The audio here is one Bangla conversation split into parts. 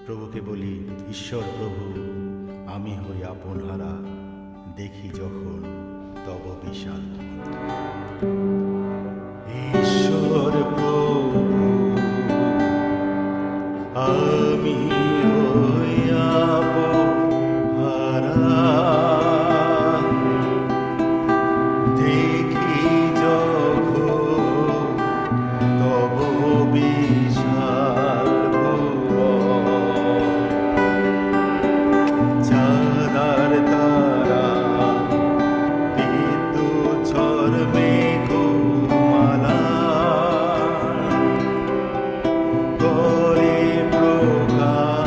প্রভুকে বলি, ঈশ্বর প্রভু, আমি হই আপন হারা, দেখি যখন তব বিশাল ধন। ঈশ্বর প্রভু, আমি হই আপন হারা, দেখি যখন তব বিশাল ভুবন। চাঁদার তারা, বিদ্যুৎ ঝড় মেঘমালা, করে প্রকাশ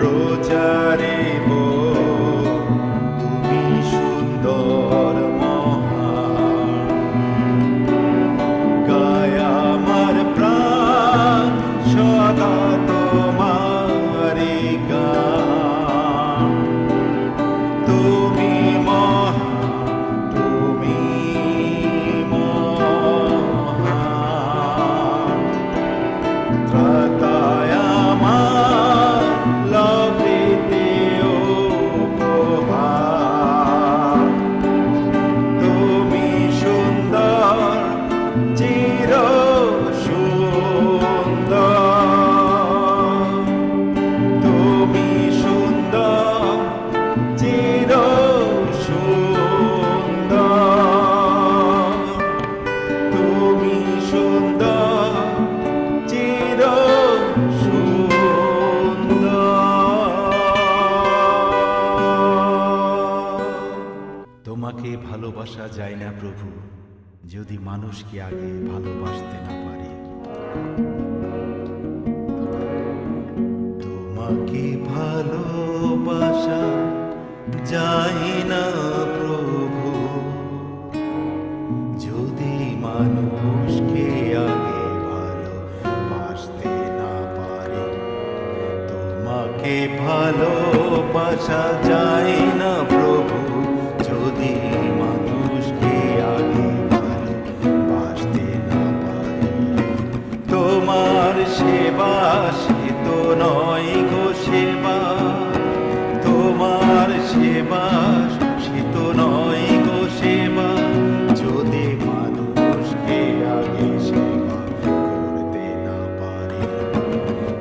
প্রচারিব তুমি সুন্দর মহান। গায় আমার প্রাণ সদা তোমারি গান। তুমি মহান, তুমি মহান। ত্রাতায় আমার লভিতে উপহার। তুমি সুন্দর, চির সুন্দর। তুমি সুন্দর, চির সুন্দর। তুমি সুন্দর, চির সুন্দর। তোমাকে ভালোবাসা যায় না প্রভু, যদি মানুষকে আগে ভালোবাসতে না পারে। তোমাকে ভালোবাসা যায় না প্রভু, যদি মানুষকে আগে ভালোবাসতে না পারে। তোমাকে ভালোবাসা যায় না প্রভু, যদি মানুষকে আগে ভালোবাসতে না পারে। তোমার সেবা সে তো নয় গো সেবা, তোমার সেবা সে তো নয় গো সেবা, যদি মানুষকে আগে সেবা করতে না পারে।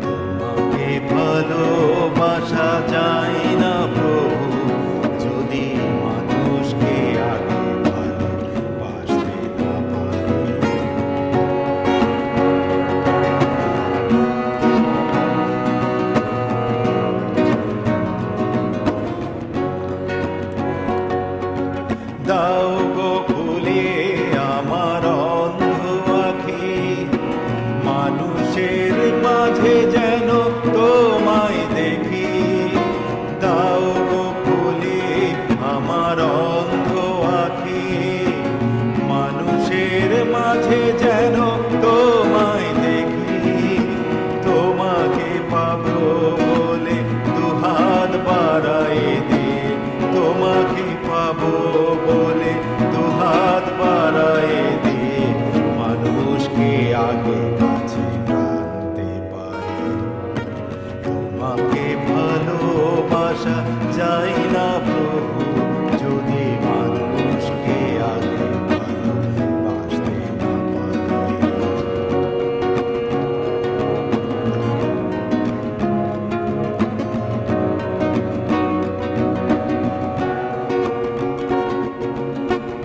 তোমাকে ভালোবাসা যায় না প্রভু, যদি মানুষকে আগে ভালোবাসতে না পারে। দাও গো খুলে আমার অন্ধ আঁখি, মানুষের মাঝে যেন তোমায় দেখি। দাও গো খুলে আমার অন্ধ আঁখি, মানুষের মাঝে যেন তোমায় দেখি। তোমাকে পাবো বলে দুহাত বাড়ায়ে দে, তোমাকে পাবো বলে দুহাত বাড়ায়ে দে। মানুষকে আগে কাছে টানতে পারে। তোমাকে ভালোবাসা যায় না প্রভু, যদি মানুষকে আগে ভালোবাসতে না পারে।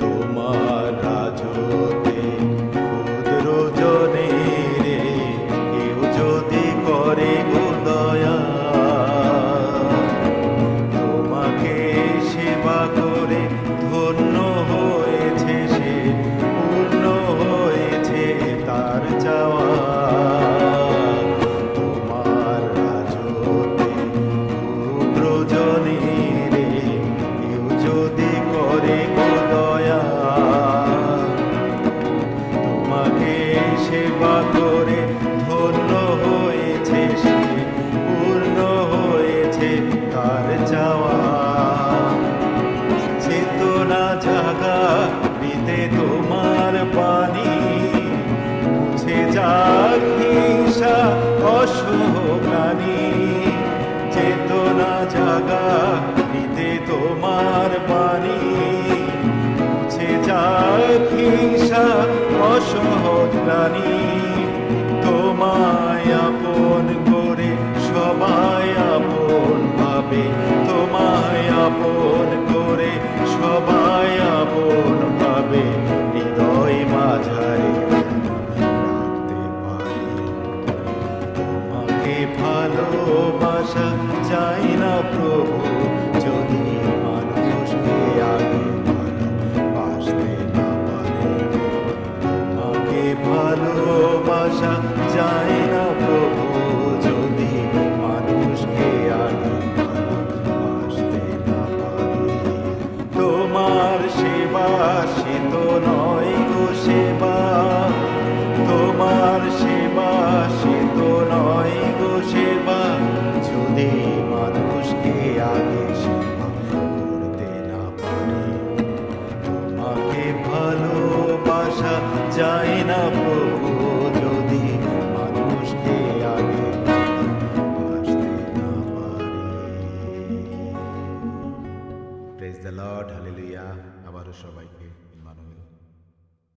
তোমার রাজতে ক্ষুদ্র জনে রে, কেউ যদি করে গো দয়া। তোমাকে সেবা করে ধন্য হয়েছে সে, পূর্ণ হয়েছে তার চাওয়া। তোমার রাজতে ক্ষুদ্র জনে রে, কেউ যদি করে গো দয়া। তোমাকে সেবা করে ধন্য হয়েছে সে, পূর্ণ হয়েছে তার চাওয়া। চেতনা জাগা হৃদে তোমার পানি, মুছে যাক হিংসা অসহ্লানি। চেতনা জাগা হৃদে তোমার বাণী, মুছে যাক হিংসা অসহ্লানি। তোমায় আপন করে সবাই আপন ভাবে, তোমায় আপন করে সবাই আপন ভাবে। হৃদয় মাঝারে রাখতে পারি। তোমাকে ভালোবাসা যায় না প্রভু, যদি মানুষকে আগে ভালোবাসতে না পারে। তোমাকে ভালোবাসা যায় না প্রভু, যদি মানুষকে আগে সবাইকে।